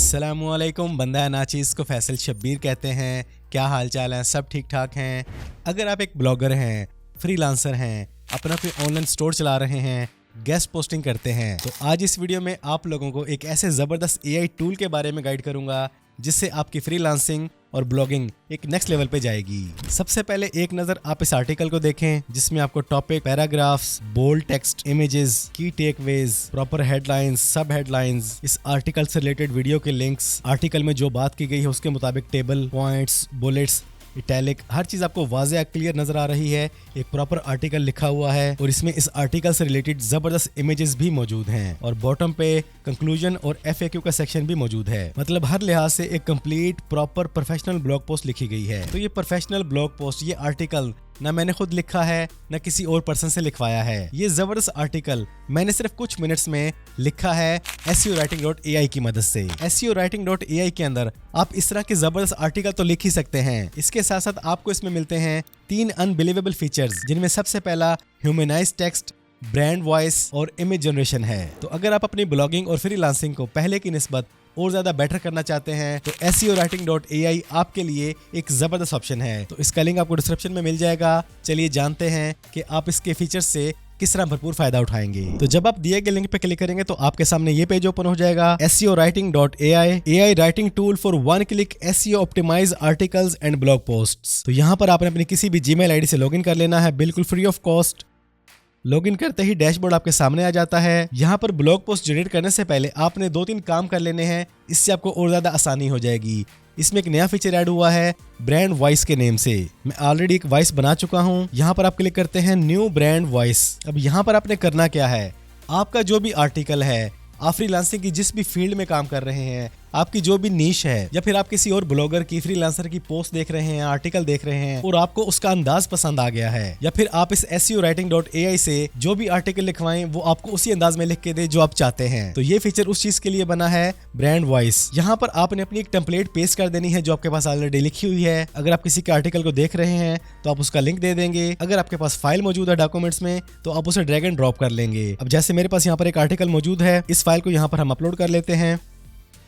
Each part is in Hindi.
अस्सलामुअलैकुम। बंदा नाचीज़ को फैसल शब्बीर कहते हैं। क्या हाल चाल है? सब ठीक ठाक हैं। अगर आप एक ब्लॉगर हैं, फ्रीलांसर हैं, अपना कोई ऑनलाइन स्टोर चला रहे हैं, गेस्ट पोस्टिंग करते हैं, तो आज इस वीडियो में आप लोगों को एक ऐसे ज़बरदस्त एआई टूल के बारे में गाइड करूंगा जिससे आपकी फ्रीलांसिंग और ब्लॉगिंग एक नेक्स्ट लेवल पे जाएगी। सबसे पहले एक नज़र आप इस आर्टिकल को देखें जिसमें आपको topic, paragraphs, bold text, images, key takeaways, proper headlines, sub headlines, इस आर्टिकल से रिलेटेड वीडियो के लिंक्स, आर्टिकल में जो बात की गई है उसके मुताबिक टेबल, पॉइंट्स, बुलेट्स, इटैलिक, हर चीज आपको वाज़ेह क्लियर नजर आ रही है। एक प्रॉपर आर्टिकल लिखा हुआ है और इसमें इस आर्टिकल से रिलेटेड जबरदस्त इमेजेस भी मौजूद हैं और बॉटम पे कंक्लूजन और FAQ का सेक्शन भी मौजूद है। मतलब हर लिहाज से एक complete proper professional blog post लिखी गई है। तो ये प्रोफेशनल ब्लॉग पोस्ट, ये आर्टिकल ना मैंने खुद लिखा है ना किसी और पर्सन से लिखवाया है। ये जबरदस्त आर्टिकल मैंने सिर्फ कुछ मिनट्स में लिखा है SEOwriting.ai की मदद से। SEOwriting.ai के अंदर आप इस तरह के जबरदस्त आर्टिकल तो लिख ही सकते हैं। इसके साथ साथ आपको इसमें मिलते हैं 3 अनबिलीवेबल फीचर्स, जिनमें सबसे पहला ह्यूमनाइज्ड टेक्स्ट, ब्रांड वॉइस और इमेज जनरेशन है। तो अगर आप अपनी ब्लॉगिंग और फ्रीलांसिंग को पहले की निस्बत और ज्यादा बेटर करना चाहते हैं तो SEOwriting.ai आपके लिए एक जबरदस्त ऑप्शन है। तो इसका लिंक आपको डिस्क्रिप्शन में मिल जाएगा। चलिए जानते हैं कि आप इसके फीचर्स से किस तरह भरपूर फायदा उठाएंगे। तो जब आप दिए गए लिंक पे क्लिक करेंगे तो आपके सामने ये पेज ओपन हो जाएगा। SEOwriting.ai, AI writing tool for 1 click SEO optimize articles and blog posts. तो यहाँ पर आपने अपनी किसी भी Gmail ID से लॉगिन कर लेना है, बिल्कुल फ्री ऑफ कॉस्ट। लॉगिन करते ही डैशबोर्ड आपके सामने आ जाता है। यहाँ पर ब्लॉग पोस्ट जनरेट करने से पहले आपने 2-3 काम कर लेने हैं, इससे आपको और ज्यादा आसानी हो जाएगी। इसमें एक नया फीचर ऐड हुआ है ब्रांड वॉइस के नेम से। मैं ऑलरेडी एक वॉइस बना चुका हूँ। यहाँ पर आप क्लिक करते हैं न्यू ब्रांड वॉइस। अब यहाँ पर आपने करना क्या है, आपका जो भी आर्टिकल है, आप फ्रीलांसिंग की जिस भी फील्ड में काम कर रहे हैं, आपकी जो भी नीश है, या फिर आप किसी और ब्लॉगर की, फ्रीलांसर की पोस्ट देख रहे हैं, आर्टिकल देख रहे हैं और आपको उसका अंदाज पसंद आ गया है, या फिर आप इस SEOwriting.ai से जो भी आर्टिकल लिखवाएं वो आपको उसी अंदाज में लिख के दे जो आप चाहते हैं। तो ये फीचर उस चीज के लिए बना है, ब्रांड वॉइस। यहाँ पर आपने अपनी एक टेम्पलेट पेस्ट कर देनी है जो आपके पास ऑलरेडी लिखी हुई है। अगर आप किसी के आर्टिकल को देख रहे हैं तो आप उसका लिंक दे देंगे। अगर आपके पास फाइल मौजूद है डॉक्यूमेंट्स में तो आप उसे ड्रैग एंड ड्रॉप कर लेंगे। अब जैसे मेरे पास यहाँ पर एक आर्टिकल मौजूद है, इस फाइल को यहाँ पर हम अपलोड कर लेते हैं।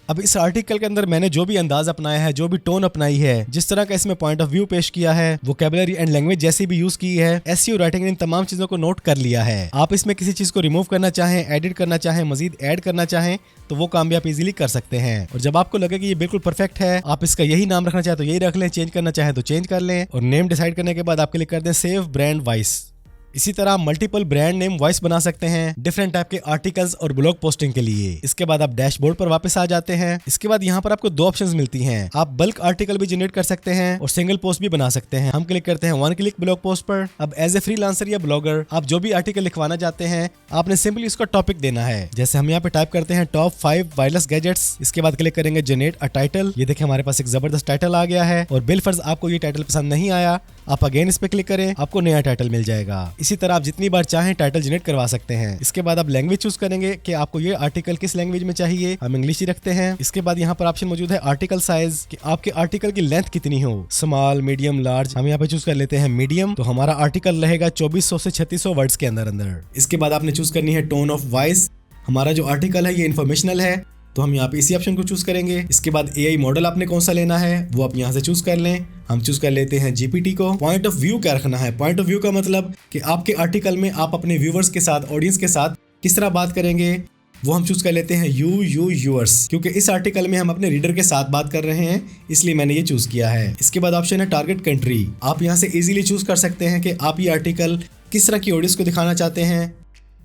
अब इस आर्टिकल के अंदर मैंने जो भी अंदाज अपनाया है, जो भी टोन अपनाई है, जिस तरह का इसमें पॉइंट ऑफ व्यू पेश किया है, वोकैबुलरी एंड लैंग्वेज जैसी भी यूज की है, SEOwriting ने इन तमाम चीजों को नोट कर लिया है। आप इसमें किसी चीज को रिमूव करना चाहें, एडिट करना चाहें, मजीद ऐड करना चाहें तो वो काम भी आप इजीली कर सकते हैं। और जब आपको लगे कि ये बिल्कुल परफेक्ट है, आप इसका यही नाम रखना चाहे तो यही रख लें, चेंज करना चाहे तो चेंज कर लें और नेम डिसाइड करने के बाद आप क्लिक कर दें सेव ब्रांड वॉइस। इसी तरह मल्टीपल ब्रांड नेम वॉइस बना सकते हैं डिफरेंट टाइप के आर्टिकल्स और ब्लॉग पोस्टिंग के लिए। इसके बाद आप डैशबोर्ड पर वापस आ जाते हैं। इसके बाद यहाँ पर आपको 2 ऑप्शंस मिलती हैं। आप बल्क आर्टिकल भी जनरेट कर सकते हैं और सिंगल पोस्ट भी बना सकते हैं। हम क्लिक करते हैं 1 क्लिक ब्लॉग पोस्ट पर। अब एज ए फ्रीलांसर या ब्लॉगर आप जो भी आर्टिकल लिखवाना चाहते हैं, आपने सिंपली उसका टॉपिक देना है। जैसे हम यहाँ पे टाइप करते हैं टॉप 5 वायरलेस गैजेट्स। इसके बाद क्लिक करेंगे जनरेट अ टाइटल। ये देखिए हमारे पास एक जबरदस्त टाइटल आ गया है और बिलफर्ज आपको ये टाइटल पसंद नहीं आया, आप अगेन इस पे क्लिक करें, आपको नया टाइटल मिल जाएगा। इसी तरह आप जितनी बार चाहें टाइटल जनरेट करवा सकते हैं। इसके बाद आप लैंग्वेज चूज करेंगे कि आपको ये आर्टिकल किस लैंग्वेज में चाहिए। हम इंग्लिश ही रखते हैं। इसके बाद यहाँ पर ऑप्शन मौजूद है आर्टिकल साइज, कि आपके आर्टिकल की लेंथ कितनी हो, स्मॉल, मीडियम, लार्ज। हम यहाँ पे चूज कर लेते हैं मीडियम। तो हमारा आर्टिकल रहेगा 2400 से 3600 वर्ड्स के अंदर। इसके बाद आपने चूज करनी है टोन ऑफ वॉइस। हमारा जो आर्टिकल है ये इन्फॉर्मेशनल है तो हम यहाँ पे इसी ऑप्शन को चूज करेंगे। इसके बाद AI मॉडल आपने कौन सा लेना है वो आप यहाँ से चूज कर लें। हम चूज कर लेते हैं GPT को। पॉइंट ऑफ व्यू क्या रखना है, पॉइंट ऑफ व्यू का मतलब कि आपके आर्टिकल में आप अपने व्यूवर्स के साथ, ऑडियंस के साथ किस तरह बात करेंगे, वो हम चूज कर लेते हैं यूअर्स, क्योंकि इस आर्टिकल में हम अपने रीडर के साथ बात कर रहे हैं इसलिए मैंने ये चूज किया है। इसके बाद ऑप्शन है टारगेट कंट्री। आप यहाँ से इजीली चूज कर सकते हैं कि आप ये आर्टिकल किस तरह की ऑडियंस को दिखाना चाहते हैं।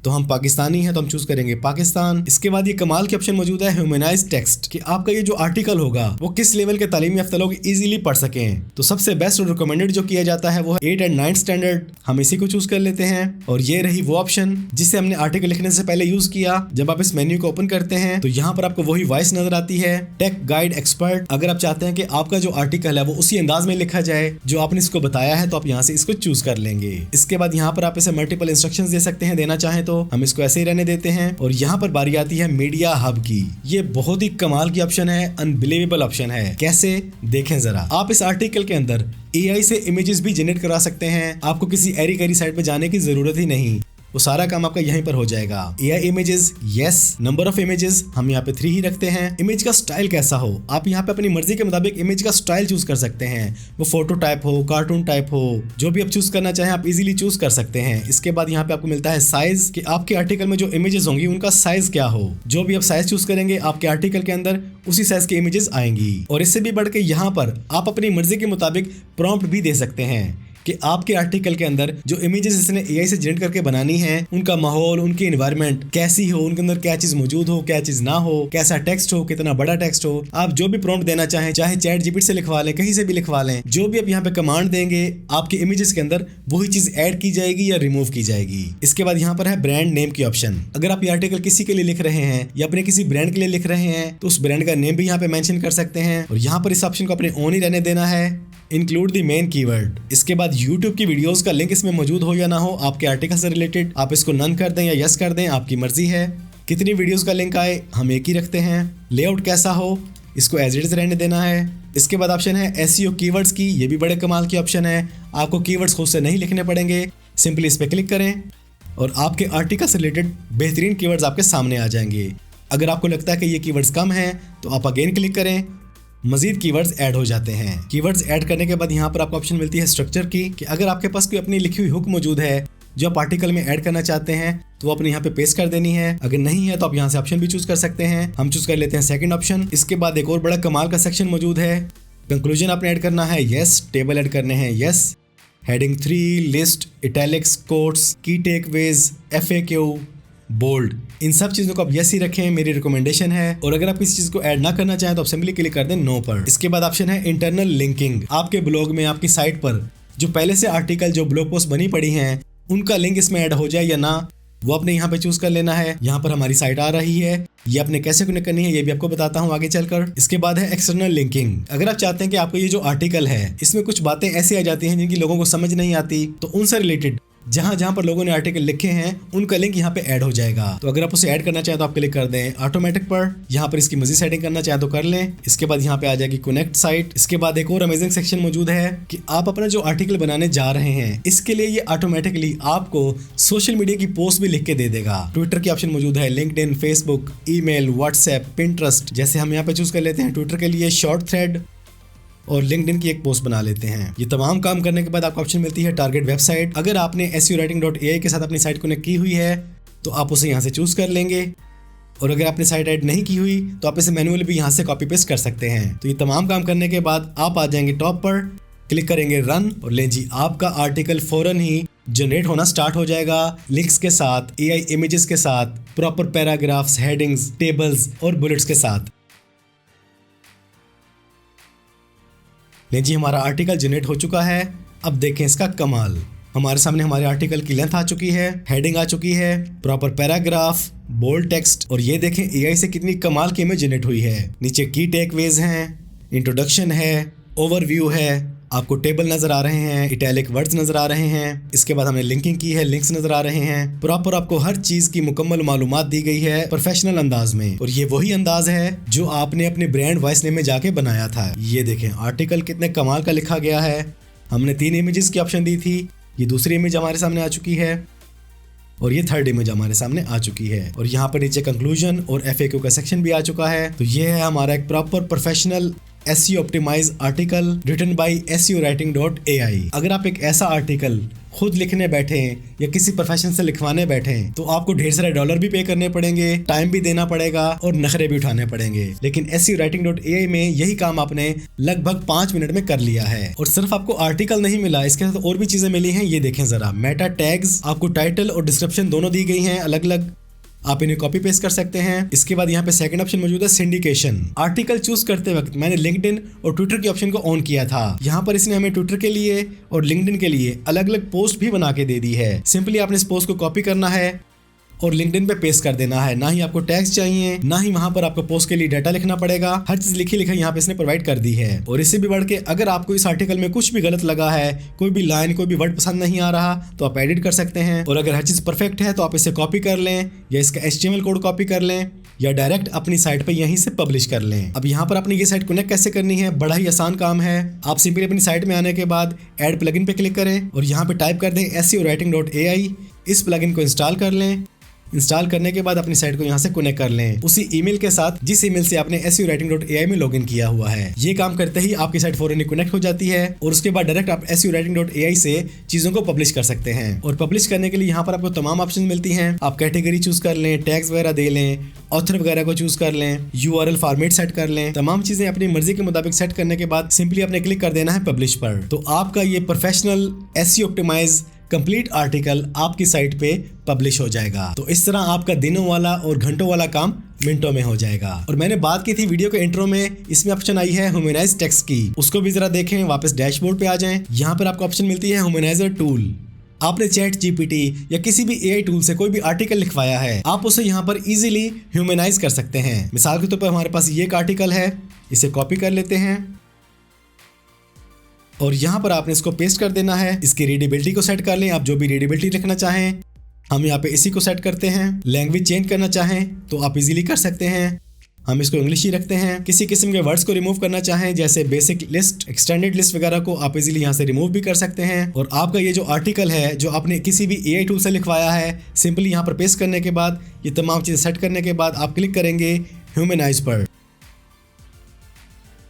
तो हम पाकिस्तानी हैं तो हम चूज करेंगे पाकिस्तान। इसके बाद ये कमाल की ऑप्शन मौजूद है ह्यूमनाइज्ड टेक्स्ट, कि आपका ये जो आर्टिकल होगा वो किस लेवल के तालीमी याफ्ता लोग इजीली पढ़ सकें। तो सबसे बेस्ट और रिकमेंडेड जो किया जाता है वो है 8 एंड 9 स्टैंडर्ड। हम इसी को चूज कर लेते हैं और ये रही वो ऑप्शन जिसे हमने आर्टिकल लिखने से पहले यूज किया। जब आप इस मेन्यू को ओपन करते हैं तो यहाँ पर आपको वही वॉइस नजर आती है, टेक गाइड एक्सपर्ट। अगर आप चाहते हैं कि आपका जो आर्टिकल है वो उसी अंदाज में लिखा जाए जो आपने इसको बताया है तो आप यहाँ से इसको चूज कर लेंगे। इसके बाद यहाँ पर आप इसे मल्टीपल इंस्ट्रक्शंस दे सकते हैं, देना चाहें तो हम इसको ऐसे ही रहने देते हैं। और यहाँ पर बारी आती है मीडिया हब की। ये बहुत ही कमाल की ऑप्शन है, अनबिलीवेबल ऑप्शन है। कैसे, देखें जरा। आप इस आर्टिकल के अंदर AI से इमेजेस भी जनरेट करा सकते हैं। आपको किसी एरी कैरी साइट पे जाने की जरूरत ही नहीं। वो सारा काम आपका यहीं पर हो जाएगा। AI images, yes. Number of images हम यहाँ पे 3 ही रखते हैं। इमेज का स्टाइल कैसा हो, आप यहाँ पे अपनी मर्जी के मुताबिक इमेज का स्टाइल चूज कर सकते हैं। वो फोटो टाइप हो, कार्टून टाइप हो, जो भी आप चूज करना चाहें आप इजीली चूज कर सकते हैं। इसके बाद यहाँ पे आपको मिलता है साइज, कि आपके आर्टिकल में जो इमेजेस होंगी उनका साइज क्या हो। जो भी आप साइज चूज करेंगे आपके आर्टिकल के अंदर उसी साइज की इमेजेस आएंगी। और इससे भी बढ़ के यहाँ पर आप अपनी मर्जी के मुताबिक प्रॉम्प्ट भी दे सकते हैं कि आपके आर्टिकल के अंदर जो इमेजेस इसने AI से जनरेट करके बनानी है उनका माहौल, उनकी एनवायरनमेंट कैसी हो, उनके अंदर क्या चीज मौजूद हो, क्या चीज ना हो, कैसा टेक्स्ट हो, कितना बड़ा टेक्स्ट हो। आप जो भी प्रॉम्प्ट देना चाहें, चाहे ChatGPT से लिखवा लें, कहीं से भी लिखवा लें, जो भी आप यहाँ पे कमांड देंगे आपके इमेजेस के अंदर वही चीज ऐड की जाएगी या रिमूव की जाएगी। इसके बाद यहाँ पर है ब्रांड नेम की ऑप्शन। अगर आप ये आर्टिकल किसी के लिए लिख रहे हैं या अपने किसी ब्रांड के लिए लिख रहे हैं तो उस ब्रांड का नेम भी यहाँ पे मेंशन कर सकते हैं। और यहाँ पर इस ऑप्शन को अपने ऑन ही रहने देना है, इंक्लूड द मेन कीवर्ड। इसके बाद YouTube की वीडियोस का लिंक इसमें मौजूद हो या ना हो आपके आर्टिकल से रिलेटेड, आप इसको नन कर दें या यस कर दें, आपकी मर्जी है। कितनी वीडियोस का लिंक आए हम एक ही रखते हैं। लेआउट कैसा हो इसको एज इट इज रहने देना है। इसके बाद ऑप्शन है SEO कीवर्ड्स की, ये भी बड़े कमाल की ऑप्शन है। आपको कीवर्ड्स खुद से नहीं लिखने पड़ेंगे, सिंपली इस पर क्लिक करें और आपके आर्टिकल से रिलेटेड बेहतरीन कीवर्ड्स आपके सामने आ जाएंगे। अगर आपको लगता है कि ये कीवर्ड्स कम हैं तो आप अगेन क्लिक करें, मजीद कीवर्ड्स ऐड हो जाते हैं। कीवर्ड्स ऐड करने के बाद यहाँ पर आपको ऑप्शन मिलती है स्ट्रक्चर की, कि अगर आपके पास कोई अपनी लिखी हुई हुक मौजूद है जो आप आर्टिकल में ऐड करना चाहते हैं तो वो अपने यहाँ पे पेस्ट कर देनी है। अगर नहीं है तो आप यहाँ से ऑप्शन भी चूज कर सकते हैं। हम चूज कर लेते हैं सेकंड ऑप्शन। इसके बाद एक और बड़ा कमाल का सेक्शन मौजूद है। कंक्लूजन आपने ऐड करना है, यस। टेबल ऐड करने हैं, yes. Heading 3, list, italics, quotes, की टेकअवेज, FAQ, बोल्ड, इन सब चीजों को आप यस ही रखें, मेरी रिकमेंडेशन है। और अगर आप किसी चीज को ऐड ना करना चाहें तो आप सिंपली क्लिक कर दें नो पर। इसके बाद ऑप्शन है इंटरनल लिंकिंग। आपके ब्लॉग में, आपकी साइट पर जो पहले से आर्टिकल, जो ब्लॉग पोस्ट बनी पड़ी हैं उनका लिंक इसमें ऐड हो जाए या ना, वो आपने यहाँ पे चूज कर लेना है। यहाँ पर हमारी साइट आ रही है, ये आपने कैसे कनेक्ट करनी है ये भी आपको बताता हूँ आगे चलकर। इसके बाद है एक्सटर्नल लिंकिंग। अगर आप चाहते हैं कि आपको ये जो आर्टिकल है इसमें कुछ बातें ऐसी आ जाती हैं जिनकी लोगों को समझ नहीं आती, तो उनसे रिलेटेड जहां पर लोगों ने आर्टिकल लिखे हैं उनका लिंक यहाँ पे ऐड हो जाएगा। तो अगर आप उसे ऐड करना चाहें तो आप क्लिक कर दें ऑटोमेटिक पर। यहाँ पर इसकी मजीद सेटिंग करना चाहें तो कर लें। इसके बाद यहाँ पे आ जाएगी कनेक्ट साइट। इसके बाद एक और अमेजिंग सेक्शन मौजूद है कि आप अपना जो आर्टिकल बनाने जा रहे हैं इसके लिए ये ऑटोमेटिकली आपको सोशल मीडिया की पोस्ट भी लिख के दे देगा। ट्विटर की ऑप्शन मौजूद है, LinkedIn, Facebook, email, WhatsApp, Pinterest. जैसे हम यहाँ पे चूज कर लेते हैं ट्विटर के लिए शॉर्ट थ्रेड और लिंक्डइन की एक पोस्ट बना लेते हैं। ये तमाम काम करने के बाद आपको ऑप्शन मिलती है टारगेट वेबसाइट। अगर आपने SEOwriting.ai के साथ अपनी साइट कनेक्ट की हुई है तो आप उसे यहाँ से चूज कर लेंगे, और अगर आपने साइट ऐड नहीं की हुई तो आप इसे मैनुअली भी यहाँ से कॉपी पेस्ट कर सकते हैं। तो ये तमाम काम करने के बाद आप आ जाएंगे टॉप पर, क्लिक करेंगे रन, और लें जी आपका आर्टिकल फौरन ही जनरेट होना स्टार्ट हो जाएगा, लिंक्स के साथ, AI इमेजेस के साथ, प्रॉपर पैराग्राफ्स, हेडिंग्स, टेबल्स और बुलेट्स के साथ। ले जी हमारा आर्टिकल जनरेट हो चुका है। अब देखें इसका कमाल। हमारे सामने हमारे आर्टिकल की लेंथ आ चुकी है, हेडिंग आ चुकी है, प्रॉपर पैराग्राफ, बोल्ड टेक्स्ट, और ये देखें AI से कितनी कमाल की इमेज जनरेट हुई है। नीचे की टेकअवेज हैं, इंट्रोडक्शन है, ओवरव्यू है, आपको टेबल नजर आ रहे हैं, इटैलिक वर्ड्स नजर आ रहे हैं। इसके बाद हमने लिंकिंग की है, लिंक्स नजर आ रहे हैं। प्रॉपर आपको हर चीज की मुकम्मल मालूमात दी गई है प्रोफेशनल अंदाज में, और ये वही अंदाज है जो आपने अपने ब्रांड वॉइस नेम में जाके बनाया था। ये देखें आर्टिकल कितने कमाल का लिखा गया है। हमने 3 इमेजेस की ऑप्शन दी थी, ये दूसरी इमेज हमारे सामने आ चुकी है और ये थर्ड इमेज हमारे सामने आ चुकी है। और यहाँ पर नीचे कंक्लूजन और FAQ का सेक्शन भी आ चुका है। तो ये है हमारा एक proper professional SEO optimize article written by SEOwriting.ai। अगर आप एक ऐसा आर्टिकल खुद लिखने बैठे या किसी प्रोफेशन से लिखवाने बैठे तो आपको ढेर सारे डॉलर भी पे करने पड़ेंगे, टाइम भी देना पड़ेगा और नखरे भी उठाने पड़ेंगे। लेकिन SEOwriting.ai में यही काम आपने लगभग 5 मिनट में कर लिया है। और सिर्फ आपको आर्टिकल नहीं मिला, इसके साथ और भी चीजें मिली हैं। ये देखें जरा, मेटा टैग्स, आपको टाइटल और डिस्क्रिप्शन दोनों दी गई हैं अलग अलग, आप इन्हें कॉपी पेस्ट कर सकते हैं। इसके बाद यहाँ पे सेकंड ऑप्शन मौजूद है सिंडिकेशन। आर्टिकल चूज करते वक्त मैंने लिंक्डइन और ट्विटर के ऑप्शन को ऑन किया था। यहाँ पर इसने हमें ट्विटर के लिए और लिंक्डइन के लिए अलग अलग पोस्ट भी बना के दे दी है। सिंपली आपने इस पोस्ट को कॉपी करना है और लिंक्डइन पे पेस्ट कर देना है। ना ही आपको टैग्स चाहिए, ना ही वहां पर आपको पोस्ट के लिए डाटा लिखना पड़ेगा। हर चीज लिखी लिखा यहाँ पे इसने प्रोवाइड कर दी है। और इससे भी बढ़ के अगर आपको इस आर्टिकल में कुछ भी गलत लगा है, कोई भी लाइन, कोई भी वर्ड पसंद नहीं आ रहा, तो आप एडिट कर सकते हैं। और अगर हर चीज परफेक्ट है तो आप इसे कॉपी कर लें या इसका HTML कोड कॉपी कर लें या डायरेक्ट अपनी साइट पे यहीं से पब्लिश कर लें। अब यहाँ पर अपनी ये साइट कनेक्ट कैसे करनी है, बड़ा ही आसान काम है। आप सिंपली अपनी साइट में आने के बाद ऐड प्लगइन पे क्लिक करें और यहाँ पे टाइप कर दें SEOwriting.ai। इस प्लगइन को इंस्टॉल कर लें। इंस्टॉल करने के बाद अपनी साइट को यहाँ से कनेक्ट कर लें उसी ईमेल के साथ जिस ईमेल से आपने SEOwriting.ai में लॉगिन किया हुआ है। ये काम करते ही आपकी साइट फौरन कनेक्ट हो जाती है और उसके बाद डायरेक्ट आप SEOwriting.ai से चीजों को पब्लिश कर सकते हैं। और पब्लिश करने के लिए यहाँ पर आपको तमाम ऑप्शन मिलती हैं। आप कैटेगरी चूज कर लें, टैग्स वगैरह दे लें, ऑथर वगैरह को चूज कर लें, URL फॉर्मेट सेट कर लें। तमाम चीजें अपनी मर्जी के मुताबिक सेट करने के बाद सिंपली आपने क्लिक कर देना है पब्लिश पर। तो आपका ये professional SEO optimize complete article आपकी साइट पे पब्लिश हो जाएगा। तो इस तरह आपका दिनों वाला और घंटों वाला काम मिनटों में हो जाएगा। और मैंने बात की थी वीडियो के इंट्रो में, इसमें ऑप्शन आई है ह्यूमनाइज टेक्स्ट की, उसको भी जरा देखें। वापस डैशबोर्ड पे आ जाएं। यहाँ पर आपको ऑप्शन मिलती है ह्यूमनाइजर टूल। आपने ChatGPT या किसी भी AI टूल से कोई भी आर्टिकल लिखवाया है, आप उसे यहाँ पर इजीली ह्यूमनाइज कर सकते हैं। मिसाल के तौर पर हमारे पास ये एक आर्टिकल है, इसे कॉपी कर लेते हैं और यहाँ पर आपने इसको पेस्ट कर देना है। इसकी रीडेबिलिटी को सेट कर लें, आप जो भी रीडेबिलिटी लिखना चाहें। हम यहाँ पे इसी को सेट करते हैं। लैंग्वेज चेंज करना चाहें तो आप इजीली कर सकते हैं। हम इसको इंग्लिश ही रखते हैं। किसी किस्म के वर्ड्स को रिमूव करना चाहें जैसे बेसिक लिस्ट, एक्सटेंडेड लिस्ट वगैरह को आप इजीली यहाँ से रिमूव भी कर सकते हैं। और आपका ये जो आर्टिकल है जो आपने किसी भी AI टूल से लिखवाया है, सिंपली यहाँ पर पेस्ट करने के बाद ये तमाम चीज़ें सेट करने के बाद आप क्लिक करेंगे ह्यूमनाइज पर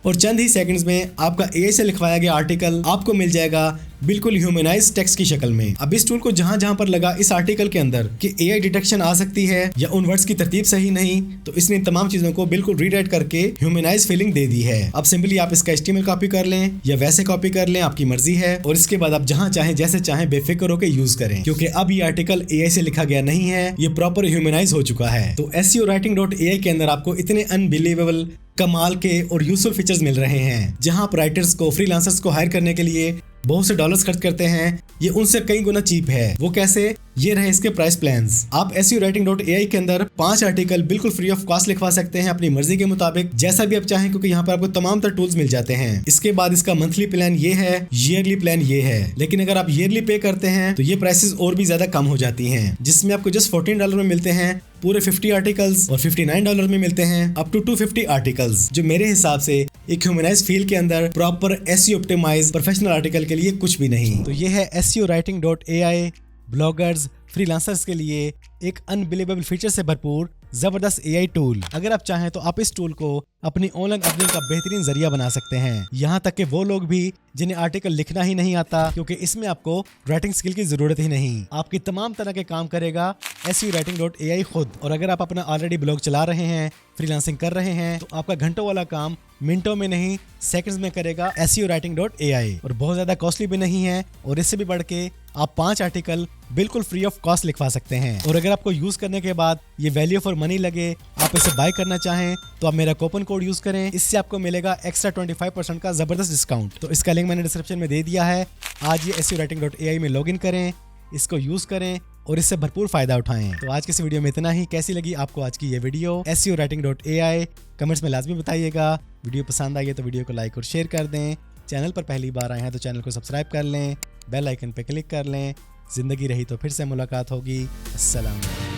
और चंद ही सेकंड्स में आपका AI से लिखवाया गया आर्टिकल आपको मिल जाएगा बिल्कुल ह्यूमनाइज टेक्स्ट की शक्ल में। अब इस टूल को जहां जहां पर लगा इस आर्टिकल के अंदर कि AI डिटेक्शन आ सकती है या उन वर्ड्स की तरतीब सही नहीं, तो इसने तमाम चीजों को बिल्कुल रीराइट करके ह्यूमनाइज फीलिंग दे दी है। अब सिंपली आप इसका HTML कॉपी कर लें या वैसे कॉपी कर लें, आपकी मर्जी है। और इसके बाद आप जहां चाहें जैसे चाहें बेफिक्र होकर यूज करें, क्योंकि अब ये आर्टिकल AI से लिखा गया नहीं है, ये प्रॉपर ह्यूमनाइज हो चुका है। तो SEOwriting.ai के अंदर आपको इतने अनबिलीवेबल कमाल के और यूजफुल फीचर्स मिल रहे हैं, जहां आप राइटर्स को, फ्रीलांसर्स को हायर करने के लिए बहुत से डॉलर्स खर्च करते हैं, ये उनसे कई गुना चीप है। वो कैसे? ये रहे इसके प्राइस प्लान्स। आप SEOwriting.ai के अंदर 5 आर्टिकल बिल्कुल फ्री ऑफ कॉस्ट लिखवा सकते हैं अपनी मर्जी के मुताबिक, जैसा भी आप चाहें, क्योंकि यहाँ पर आपको तमाम तरह टूल्स मिल जाते हैं। इसके बाद इसका मंथली प्लान ये है, ईयरली प्लान ये है। लेकिन अगर आप ईयरली पे करते हैं तो ये प्राइसेस और भी ज्यादा कम हो जाती हैं, जिसमें आपको जस्ट $14 में मिलते हैं पूरे 50 आर्टिकल्स और $59 में मिलते हैं अप टू 250 आर्टिकल्स, जो मेरे हिसाब से एक ह्यूमनाइज फील के अंदर proper SEO optimize professional article के लिए कुछ भी नहीं। तो ये है SEOwriting.ai ब्लॉगर्स, फ्रीलांसर्स के लिए एक अनबिलीवेबल फीचर से भरपूर जबरदस्त AI टूल। अगर आप चाहें तो आप इस टूल को अपनी ऑनलाइन अर्निंग का बेहतरीन जरिया बना सकते हैं, यहाँ तक कि वो लोग भी जिन्हें आर्टिकल लिखना ही नहीं आता, क्योंकि इसमें आपको राइटिंग स्किल की जरूरत ही नहीं। आपकी तमाम तरह के काम करेगा SEOwriting.ai खुद। और अगर आप अपना ऑलरेडी ब्लॉग चला रहे हैं, फ्रीलांसिंग कर रहे हैं, तो आपका घंटों वाला काम मिनटों में नहीं सेकंड्स में करेगा SEOwriting.ai। और बहुत ज्यादा कॉस्टली भी नहीं है, और इससे भी बढ़ के आप 5 आर्टिकल बिल्कुल फ्री ऑफ कॉस्ट लिखवा सकते हैं। और अगर आपको यूज करने के बाद ये वैल्यू फॉर मनी लगे, आप इसे बाय करना चाहें, तो आप मेरा कूपन कोड यूज करें, इससे आपको मिलेगा एक्स्ट्रा 25% का जबरदस्त डिस्काउंट। तो इसका लिंक मैंने डिस्क्रिप्शन में दे दिया है। आज ये SEOwriting.ai में लॉगिन करें, इसको यूज करें और इससे भरपूर फायदा उठाएं। तो आज के इस वीडियो में इतना ही। कैसी लगी आपको आज की ये वीडियो SEOwriting.ai कमेंट्स में लाजमी बताइएगा। वीडियो पसंद आई है तो वीडियो को लाइक और शेयर कर दें। चैनल पर पहली बार आए हैं तो चैनल को सब्सक्राइब कर लें, बेल आइकन पर क्लिक कर लें। जिंदगी रही तो फिर से मुलाकात होगी। अस्सलाम वालेकुम।